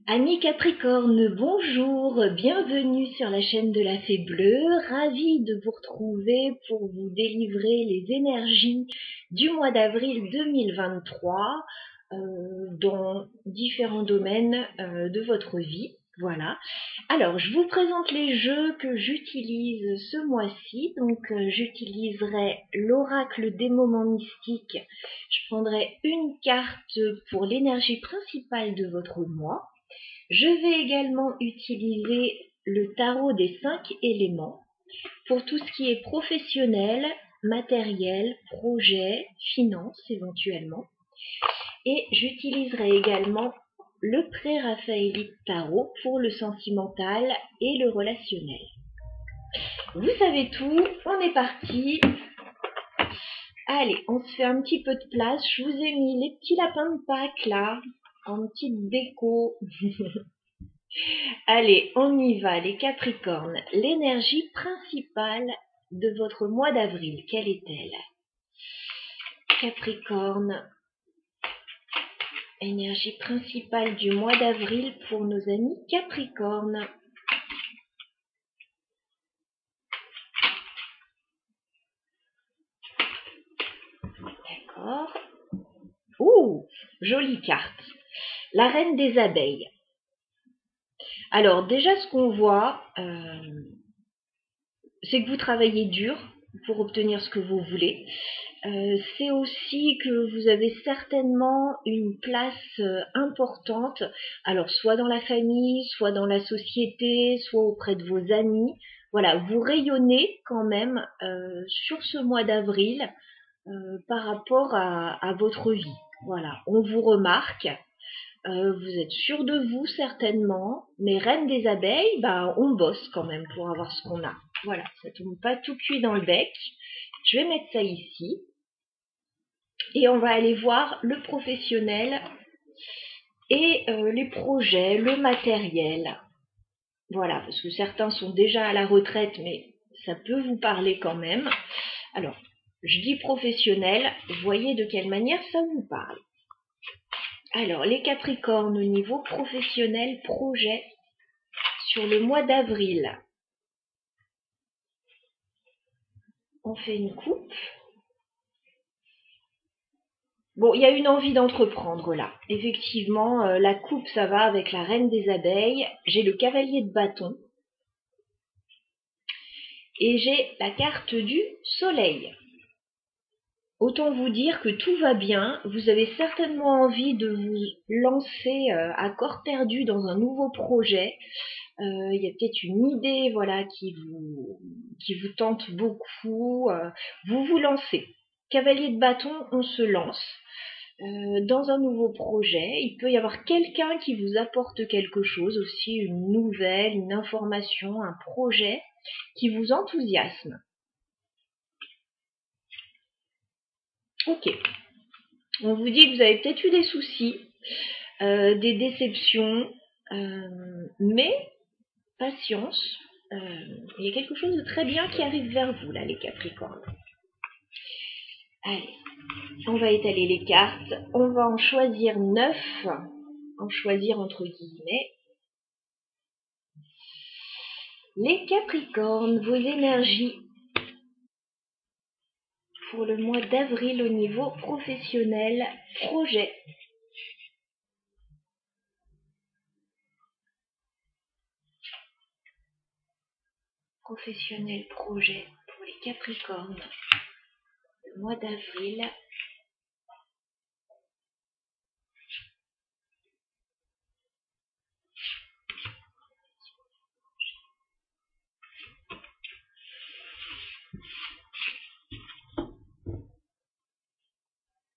Amis Capricorne, bonjour, bienvenue sur la chaîne de la Fée Bleue, ravie de vous retrouver pour vous délivrer les énergies du mois d'avril 2023 dans différents domaines de votre vie. Voilà. Alors, je vous présente les jeux que j'utilise ce mois-ci. Donc, j'utiliserai l'oracle des moments mystiques. Je prendrai une carte pour l'énergie principale de votre mois. Je vais également utiliser le tarot des 5 éléments pour tout ce qui est professionnel, matériel, projet, finance éventuellement. Et j'utiliserai également le pré-raphaélite tarot pour le sentimental et le relationnel. Vous savez tout, on est parti. Allez, on se fait un petit peu de place. Je vous ai mis les petits lapins de Pâques là, en petite déco. Allez, on y va les Capricornes. L'énergie principale de votre mois d'avril, quelle est-elle? Capricorne, énergie principale du mois d'avril pour nos amis Capricornes. D'accord. Ouh, jolie carte. La reine des abeilles. Alors déjà, ce qu'on voit, c'est que vous travaillez dur pour obtenir ce que vous voulez. C'est aussi que vous avez certainement une place importante, alors soit dans la famille, soit dans la société, soit auprès de vos amis. Voilà, vous rayonnez quand même sur ce mois d'avril par rapport à votre vie. Voilà, on vous remarque. Vous êtes sûr de vous certainement, mais reine des abeilles, bah on bosse quand même pour avoir ce qu'on a. Voilà, ça tombe pas tout cuit dans le bec. Je vais mettre ça ici. Et on va aller voir le professionnel et les projets, le matériel. Voilà, parce que certains sont déjà à la retraite, mais ça peut vous parler quand même. Alors, je dis professionnel, voyez de quelle manière ça vous parle. Alors, les Capricornes au niveau professionnel, projet, sur le mois d'avril, on fait une coupe. Bon, il y a une envie d'entreprendre là. Effectivement, la coupe, ça va avec la reine des abeilles. J'ai le cavalier de bâton. Et j'ai la carte du soleil. Autant vous dire que tout va bien, vous avez certainement envie de vous lancer à corps perdu dans un nouveau projet. Il y a peut-être une idée voilà, qui vous tente beaucoup. Vous vous lancez. Cavalier de bâton, on se lance dans un nouveau projet. Il peut y avoir quelqu'un qui vous apporte quelque chose aussi, une nouvelle, une information, un projet qui vous enthousiasme. Ok. On vous dit que vous avez peut-être eu des soucis, des déceptions, mais patience. Il y a quelque chose de très bien qui arrive vers vous, là, les Capricornes. Allez, on va étaler les cartes. On va en choisir 9. En choisir entre guillemets. Les Capricornes, vos énergies pour le mois d'avril au niveau professionnel, projet. Professionnel, projet pour les Capricornes. Le mois d'avril.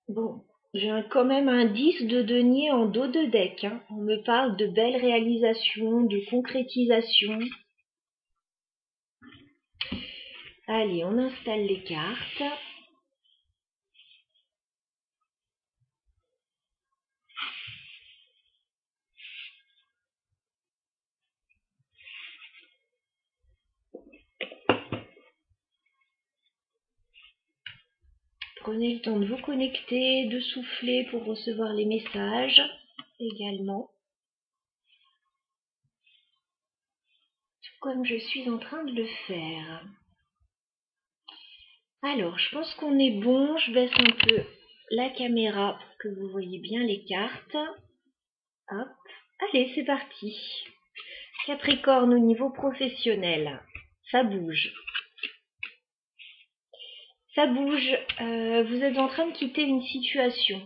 Bon, j'ai quand même un 10 de denier en dos de deck. Hein. On me parle de belles réalisations, de concrétisation. Allez, on installe les cartes. Prenez le temps de vous connecter, de souffler pour recevoir les messages également. comme je suis en train de le faire. Alors, je pense qu'on est bon. Je baisse un peu la caméra pour que vous voyez bien les cartes. Hop. Allez, c'est parti. Capricorne au niveau professionnel. Ça bouge. Ça bouge. Vous êtes en train de quitter une situation.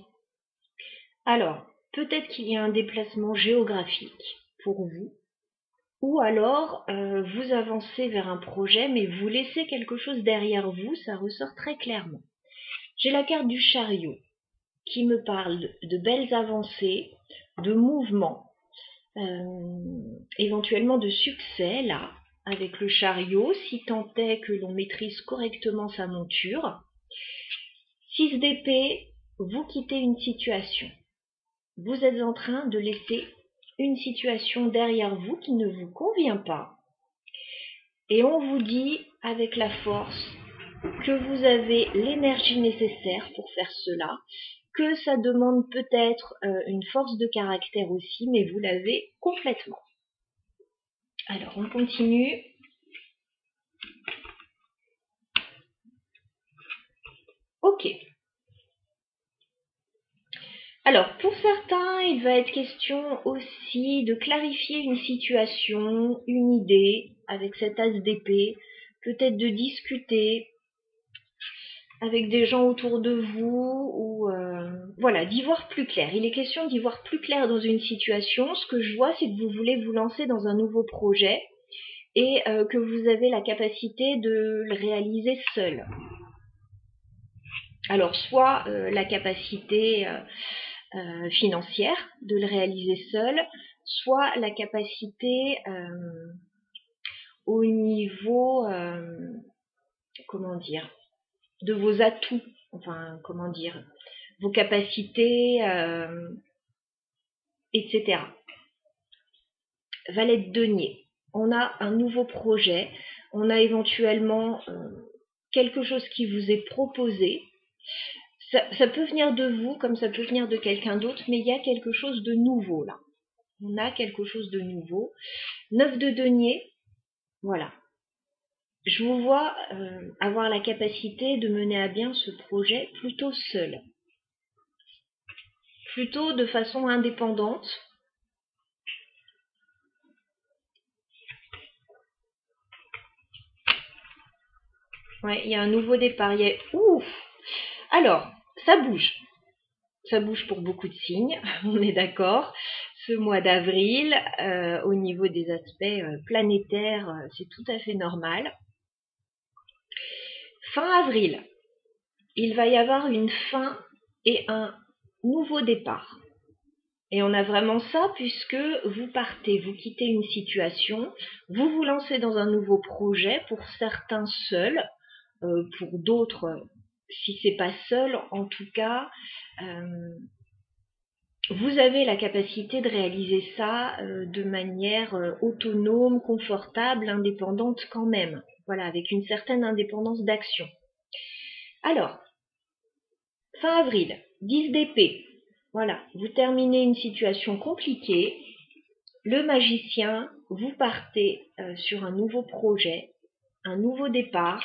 Alors, peut-être qu'il y a un déplacement géographique pour vous. Ou alors, vous avancez vers un projet, mais vous laissez quelque chose derrière vous. Ça ressort très clairement. J'ai la carte du chariot qui me parle de belles avancées, de mouvements, éventuellement de succès, là, avec le chariot, si tant est que l'on maîtrise correctement sa monture. 6 d'épée, vous quittez une situation. Vous êtes en train de laisser une situation derrière vous qui ne vous convient pas. Et on vous dit, avec la force, que vous avez l'énergie nécessaire pour faire cela, que ça demande peut-être une force de caractère aussi, mais vous l'avez complètement. Alors, on continue. Ok. Alors, pour certains, il va être question aussi de clarifier une situation, une idée, avec cet as d'épée, peut-être de discuter avec des gens autour de vous, ou voilà, d'y voir plus clair. Il est question d'y voir plus clair dans une situation. Ce que je vois, c'est que vous voulez vous lancer dans un nouveau projet et que vous avez la capacité de le réaliser seul. Alors, soit la capacité financière de le réaliser seul, soit la capacité au niveau, comment dire, de vos atouts, enfin, comment dire, vos capacités, etc. Valet de denier. On a un nouveau projet, on a éventuellement quelque chose qui vous est proposé. Ça peut venir de vous comme ça peut venir de quelqu'un d'autre, mais il y a quelque chose de nouveau là. On a quelque chose de nouveau. 9 de denier, voilà. Je vous vois avoir la capacité de mener à bien ce projet plutôt seul. Plutôt de façon indépendante. Ouais, il y a un nouveau départ. Ouf! Alors, ça bouge. Ça bouge pour beaucoup de signes, on est d'accord. Ce mois d'avril, au niveau des aspects planétaires, c'est tout à fait normal. Fin avril, il va y avoir une fin et un nouveau départ. Et on a vraiment ça puisque vous partez, vous quittez une situation, vous vous lancez dans un nouveau projet, pour certains seuls, pour d'autres, si c'est pas seul, en tout cas, vous avez la capacité de réaliser ça de manière autonome, confortable, indépendante quand même. Voilà, avec une certaine indépendance d'action. Alors, fin avril, 10 d'épée. Voilà, vous terminez une situation compliquée. Le magicien, vous partez sur un nouveau projet, un nouveau départ,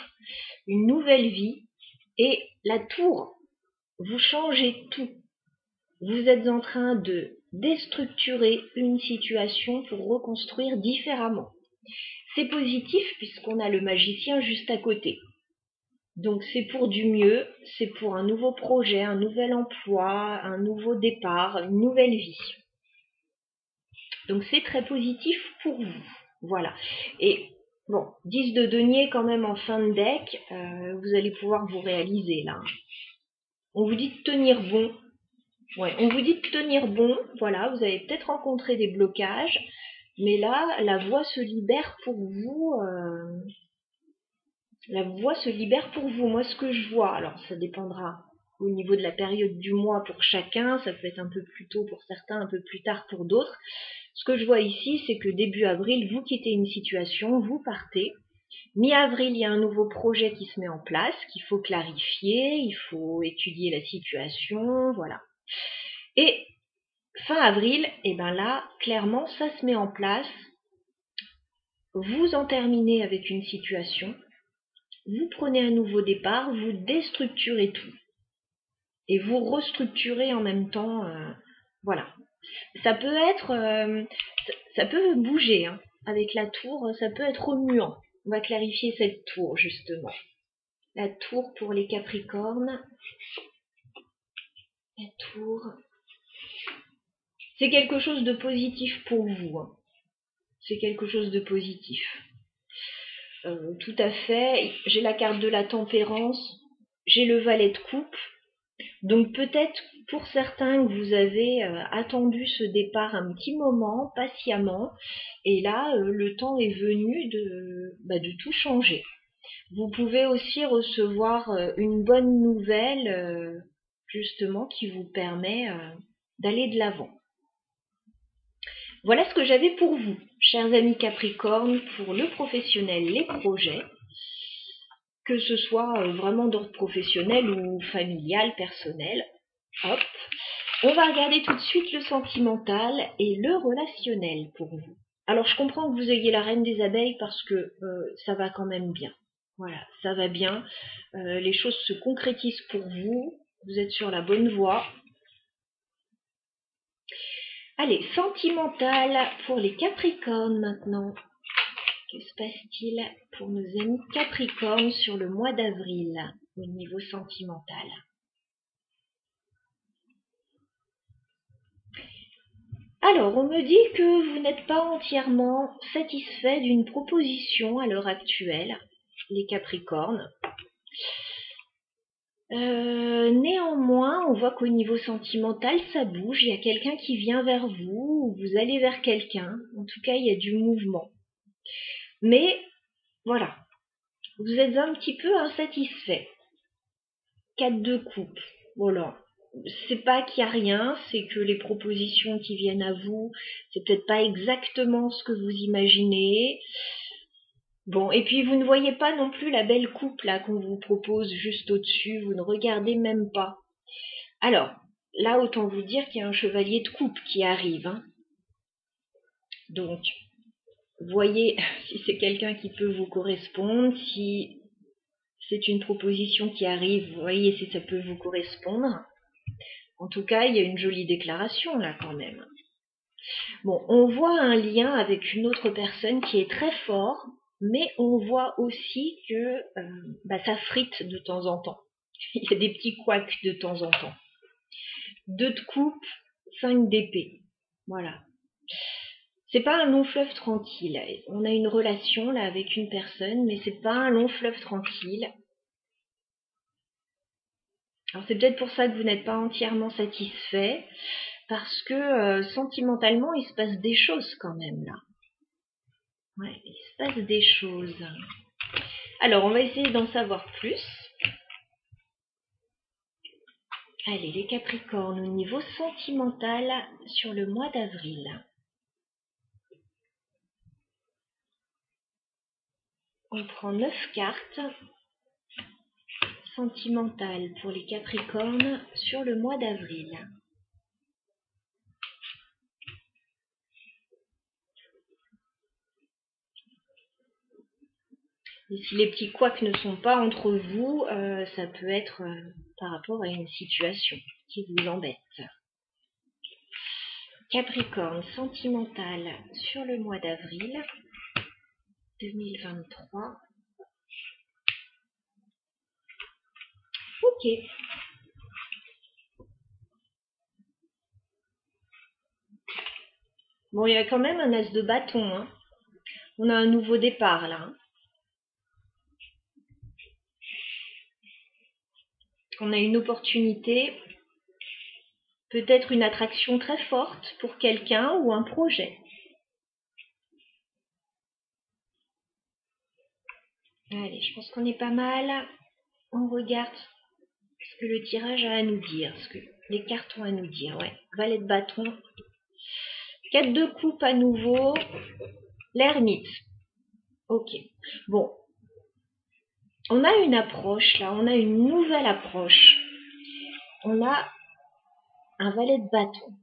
une nouvelle vie. Et la tour, vous changez tout. Vous êtes en train de déstructurer une situation pour reconstruire différemment. C'est positif puisqu'on a le magicien juste à côté. Donc c'est pour du mieux, c'est pour un nouveau projet, un nouvel emploi, un nouveau départ, une nouvelle vie. Donc c'est très positif pour vous. Voilà. Et bon, 10 de denier quand même en fin de deck, vous allez pouvoir vous réaliser là. On vous dit de tenir bon. Ouais, on vous dit de tenir bon, voilà, vous avez peut-être rencontré des blocages, mais là, la voie se libère pour vous. La voie se libère pour vous. Moi, ce que je vois, alors ça dépendra au niveau de la période du mois pour chacun, ça peut être un peu plus tôt pour certains, un peu plus tard pour d'autres. Ce que je vois ici, c'est que début avril, vous quittez une situation, vous partez. Mi-avril, il y a un nouveau projet qui se met en place, qu'il faut clarifier, il faut étudier la situation, voilà. Et fin avril, et ben là, clairement, ça se met en place. vous en terminez avec une situation, vous prenez un nouveau départ, vous déstructurez tout et vous restructurez en même temps. Voilà. Ça peut être, ça peut bouger hein. Avec la tour, ça peut être remuant. On va clarifier cette tour justement. La tour pour les Capricornes. La tour. C'est quelque chose de positif pour vous. Hein. C'est quelque chose de positif. Tout à fait. J'ai la carte de la tempérance. J'ai le valet de coupe. Donc peut-être pour certains que vous avez attendu ce départ un petit moment, patiemment. Et là, le temps est venu de tout changer. Vous pouvez aussi recevoir une bonne nouvelle, justement, qui vous permet d'aller de l'avant. Voilà ce que j'avais pour vous, chers amis Capricorne, pour le professionnel, les projets, que ce soit vraiment d'ordre professionnel ou familial, personnel. Hop. On va regarder tout de suite le sentimental et le relationnel pour vous. Alors, je comprends que vous ayez la reine des abeilles parce que ça va quand même bien. Voilà, ça va bien. Les choses se concrétisent pour vous. Vous êtes sur la bonne voie. Allez, sentimental pour les Capricornes maintenant. Que se passe-t-il pour nos amis Capricornes sur le mois d'avril au niveau sentimental? Alors, on me dit que vous n'êtes pas entièrement satisfait d'une proposition à l'heure actuelle, les Capricornes. Néanmoins, on voit qu'au niveau sentimental, ça bouge. Il y a quelqu'un qui vient vers vous, ou vous allez vers quelqu'un. En tout cas, il y a du mouvement. Mais, voilà, vous êtes un petit peu insatisfait. 4 de coupe, voilà. C'est pas qu'il y a rien, c'est que les propositions qui viennent à vous, c'est peut-être pas exactement ce que vous imaginez. Bon, et puis vous ne voyez pas non plus la belle coupe là qu'on vous propose juste au-dessus, vous ne regardez même pas. Alors, là, autant vous dire qu'il y a un chevalier de coupe qui arrive. Hein. Donc, voyez si c'est quelqu'un qui peut vous correspondre, si c'est une proposition qui arrive, voyez si ça peut vous correspondre. En tout cas, il y a une jolie déclaration là quand même. Bon, on voit un lien avec une autre personne qui est très fort, mais on voit aussi que ça frite de temps en temps. Il y a des petits couacs de temps en temps. 2 de coupe, 5 d'épée. Voilà. C'est pas un long fleuve tranquille. On a une relation là avec une personne, mais c'est pas un long fleuve tranquille. Alors c'est peut-être pour ça que vous n'êtes pas entièrement satisfait, parce que sentimentalement il se passe des choses quand même là. Ouais, il se passe des choses. Alors on va essayer d'en savoir plus. Allez, les Capricornes au niveau sentimental sur le mois d'avril. On prend 9 cartes. Sentimentale pour les Capricornes sur le mois d'avril. Et si les petits couacs ne sont pas entre vous, ça peut être par rapport à une situation qui vous embête. Capricorne sentimental sur le mois d'avril 2023. Ok. Bon, il y a quand même un as de bâton. Hein. On a un nouveau départ là. Hein. On a une opportunité, peut-être une attraction très forte pour quelqu'un ou un projet. Allez, je pense qu'on est pas mal. On regarde ce que le tirage a à nous dire, ce que les cartes ont à nous dire. Ouais, valet de bâton. 4 de coupe à nouveau. L'ermite. Ok. Bon. On a une approche là, on a une nouvelle approche. On a un valet de bâton.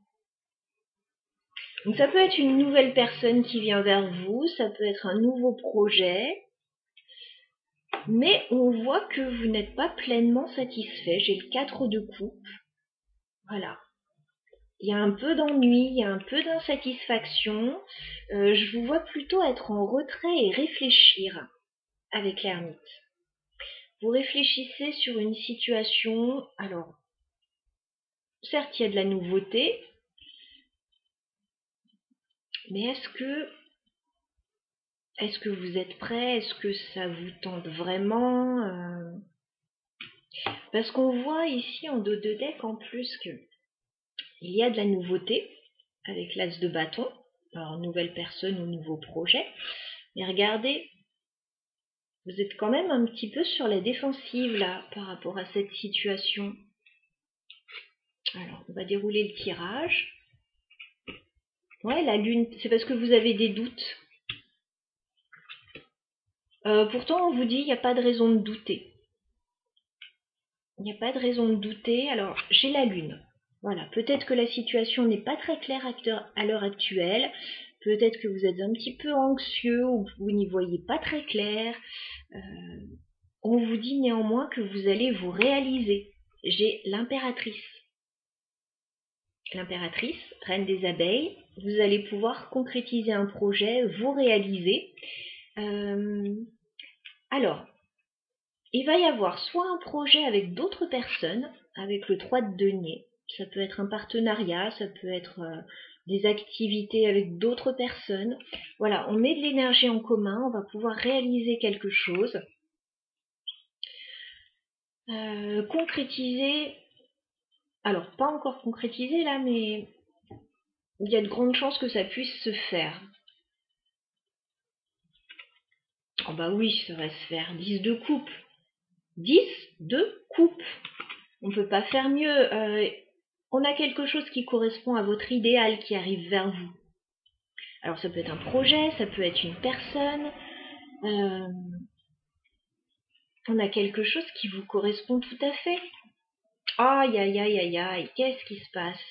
Donc ça peut être une nouvelle personne qui vient vers vous, ça peut être un nouveau projet, mais on voit que vous n'êtes pas pleinement satisfait. J'ai le 4 de coupe. Voilà. Il y a un peu d'ennui, il y a un peu d'insatisfaction. Je vous vois plutôt être en retrait et réfléchir avec l'ermite. Vous réfléchissez sur une situation. Alors, certes, il y a de la nouveauté, mais est-ce que vous êtes prêt? Est-ce que ça vous tente vraiment? Parce qu'on voit ici en dos de deck en plus que il y a de la nouveauté avec l'as de bâton. Alors, nouvelle personne ou nouveau projet. Mais regardez, vous êtes quand même un petit peu sur la défensive là par rapport à cette situation. Alors, on va dérouler le tirage. Ouais, la lune, c'est parce que vous avez des doutes. Pourtant, on vous dit, il n'y a pas de raison de douter. Il n'y a pas de raison de douter. Alors, j'ai la lune. Voilà, peut-être que la situation n'est pas très claire à l'heure actuelle. Peut-être que vous êtes un petit peu anxieux ou que vous n'y voyez pas très clair. On vous dit néanmoins que vous allez vous réaliser. J'ai l'impératrice. L'impératrice, reine des abeilles. Vous allez pouvoir concrétiser un projet, vous réaliser. Alors, il va y avoir soit un projet avec d'autres personnes, avec le 3 de denier. Ça peut être un partenariat, ça peut être des activités avec d'autres personnes. Voilà, on met de l'énergie en commun, on va pouvoir réaliser quelque chose. Concrétiser, alors pas encore concrétiser là, mais il y a de grandes chances que ça puisse se faire. Oh bah oui, ça va se faire. 10 de coupe. 10 de coupe. On ne peut pas faire mieux. On a quelque chose qui correspond à votre idéal qui arrive vers vous. Alors ça peut être un projet, ça peut être une personne. On a quelque chose qui vous correspond tout à fait. Aïe, aïe, aïe, aïe, aïe, qu'est-ce qui se passe?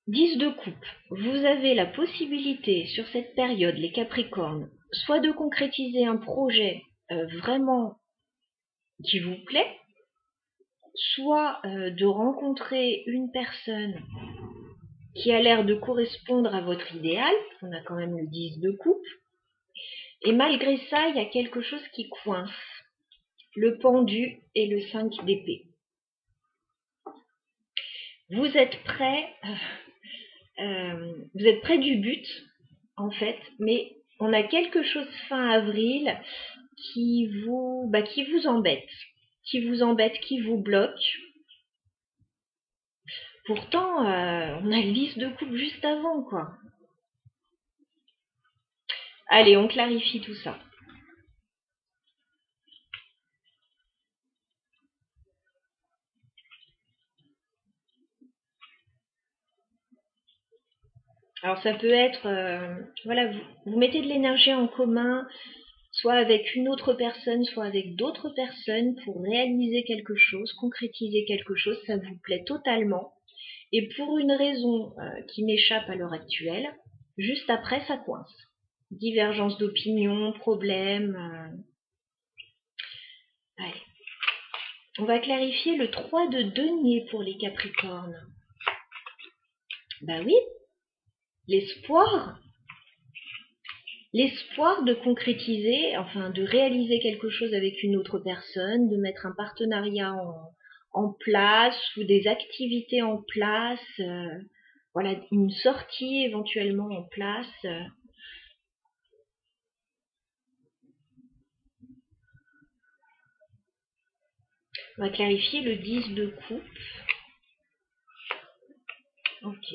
10 de coupe. Vous avez la possibilité sur cette période, les Capricornes, soit de concrétiser un projet vraiment qui vous plaît, soit de rencontrer une personne qui a l'air de correspondre à votre idéal. On a quand même le 10 de coupe. Et malgré ça, il y a quelque chose qui coince. Le pendu et le 5 d'épée. Vous êtes près du but, en fait, mais on a quelque chose fin avril qui vous embête, qui vous bloque. Pourtant, on a le 10 de coupe juste avant, quoi. Allez, on clarifie tout ça. Alors ça peut être, voilà, vous mettez de l'énergie en commun, soit avec une autre personne, soit avec d'autres personnes pour réaliser quelque chose, concrétiser quelque chose, ça vous plaît totalement. Et pour une raison qui m'échappe à l'heure actuelle, juste après ça coince. Divergence d'opinion, problème. Allez. On va clarifier le 3 de denier pour les Capricornes. Bah oui, l'espoir de concrétiser, enfin de réaliser quelque chose avec une autre personne, de mettre un partenariat en place ou des activités en place, voilà, une sortie éventuellement en place. On va clarifier le 10 de coupe. Ok.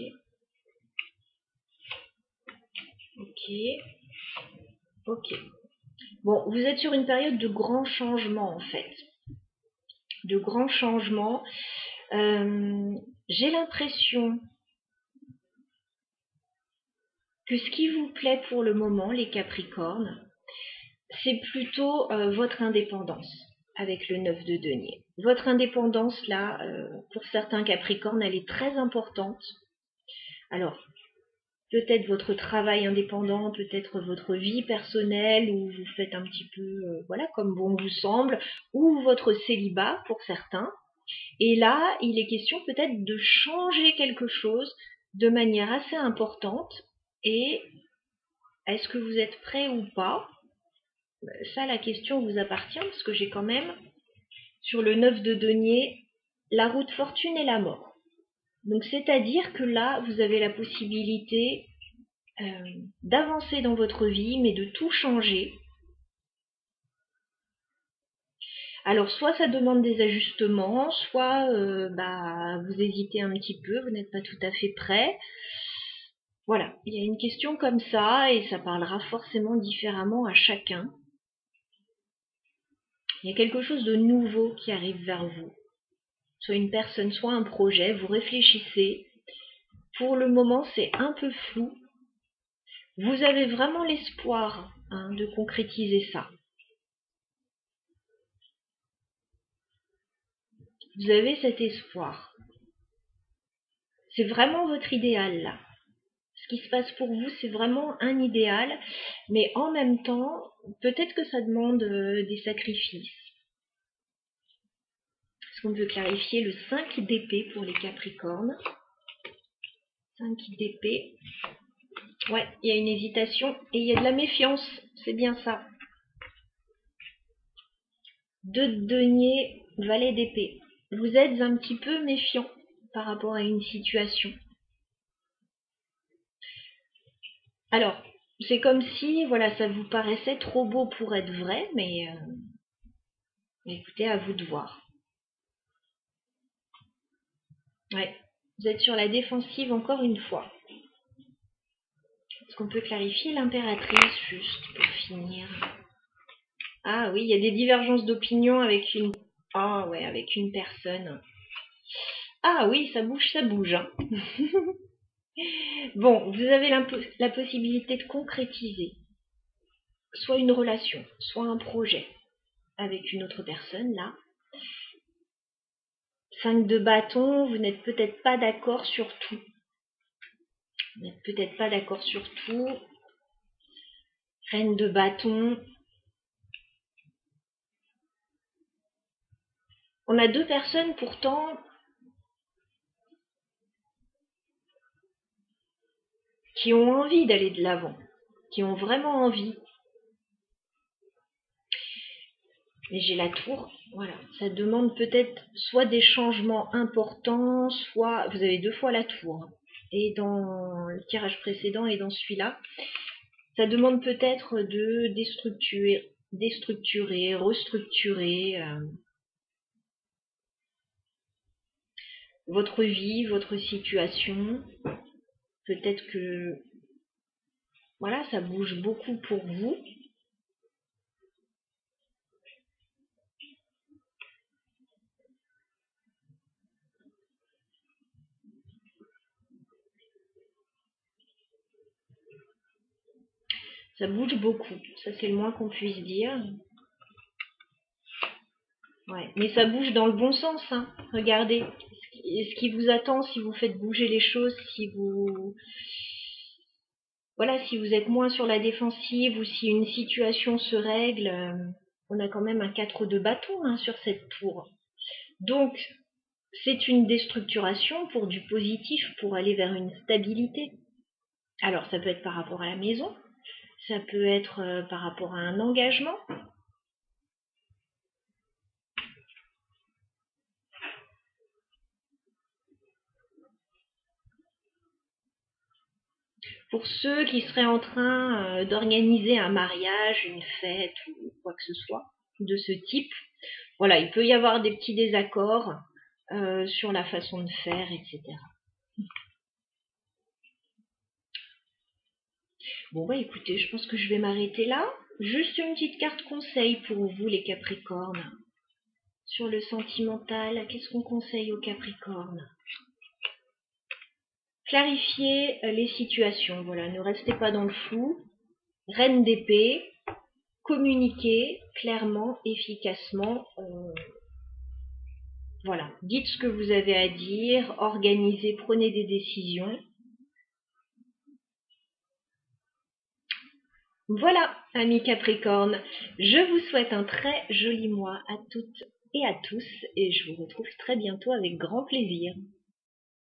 Ok. Bon, vous êtes sur une période de grands changements en fait. De grands changements. J'ai l'impression que ce qui vous plaît pour le moment, les Capricornes, c'est plutôt votre indépendance avec le 9 de denier. Votre indépendance, là, pour certains Capricornes, elle est très importante. Alors, peut-être votre travail indépendant, peut-être votre vie personnelle, où vous faites un petit peu, voilà, comme bon vous semble, ou votre célibat pour certains. Et là, il est question peut-être de changer quelque chose de manière assez importante. Et est-ce que vous êtes prêt ou pas? Ça, la question vous appartient, parce que j'ai quand même, sur le 9 de denier, la roue de fortune et la mort. Donc, c'est-à-dire que là, vous avez la possibilité d'avancer dans votre vie, mais de tout changer. Alors, soit ça demande des ajustements, soit vous hésitez un petit peu, vous n'êtes pas tout à fait prêt. Voilà, il y a une question comme ça, et ça parlera forcément différemment à chacun. Il y a quelque chose de nouveau qui arrive vers vous. Soit une personne, soit un projet, vous réfléchissez. Pour le moment, c'est un peu flou. Vous avez vraiment l'espoir de concrétiser ça. Vous avez cet espoir. C'est vraiment votre idéal là. Ce qui se passe pour vous, c'est vraiment un idéal, mais en même temps, peut-être que ça demande des sacrifices. Est-ce qu'on peut clarifier le 5 d'épée pour les Capricornes? 5 d'épée. Ouais, il y a une hésitation et il y a de la méfiance, c'est bien ça. 2 de denier, valet d'épée. Vous êtes un petit peu méfiant par rapport à une situation. Alors, c'est comme si, voilà, ça vous paraissait trop beau pour être vrai, mais écoutez, à vous de voir. Ouais, vous êtes sur la défensive encore une fois. Est-ce qu'on peut clarifier l'impératrice juste pour finir? Ah oui, il y a des divergences d'opinion avec une... Ah ouais, avec une personne. Ah oui, ça bouge, hein. Bon, vous avez la possibilité de concrétiser soit une relation, soit un projet avec une autre personne, là. 5 de bâton, vous n'êtes peut-être pas d'accord sur tout. Vous n'êtes peut-être pas d'accord sur tout. Reine de bâton. On a 2 personnes pourtant qui ont envie d'aller de l'avant, qui ont vraiment envie. Mais j'ai la tour, voilà. Ça demande peut-être soit des changements importants, soit... Vous avez 2 fois la tour. Et dans le tirage précédent et dans celui-là, ça demande peut-être de déstructurer, restructurer votre vie, votre situation. Peut-être que voilà, ça bouge beaucoup pour vous. Ça bouge beaucoup, ça c'est le moins qu'on puisse dire. Ouais, mais ça bouge dans le bon sens, hein. Regardez, ce qui vous attend si vous faites bouger les choses, si vous... Voilà, si vous êtes moins sur la défensive ou si une situation se règle, on a quand même un 4 de bâton sur cette tour. Donc, c'est une déstructuration pour du positif, pour aller vers une stabilité. Alors, ça peut être par rapport à la maison, ça peut être par rapport à un engagement. Pour ceux qui seraient en train d'organiser un mariage, une fête ou quoi que ce soit de ce type, voilà, il peut y avoir des petits désaccords sur la façon de faire, etc. Bon, écoutez, je pense que je vais m'arrêter là. Juste une petite carte conseil pour vous, les Capricornes. Sur le sentimental, qu'est-ce qu'on conseille aux Capricornes? Clarifier les situations, voilà, ne restez pas dans le flou. Reine d'épée, communiquez clairement, efficacement. Voilà, dites ce que vous avez à dire, organisez, prenez des décisions. Voilà, amis Capricorne, je vous souhaite un très joli mois à toutes et à tous et je vous retrouve très bientôt avec grand plaisir.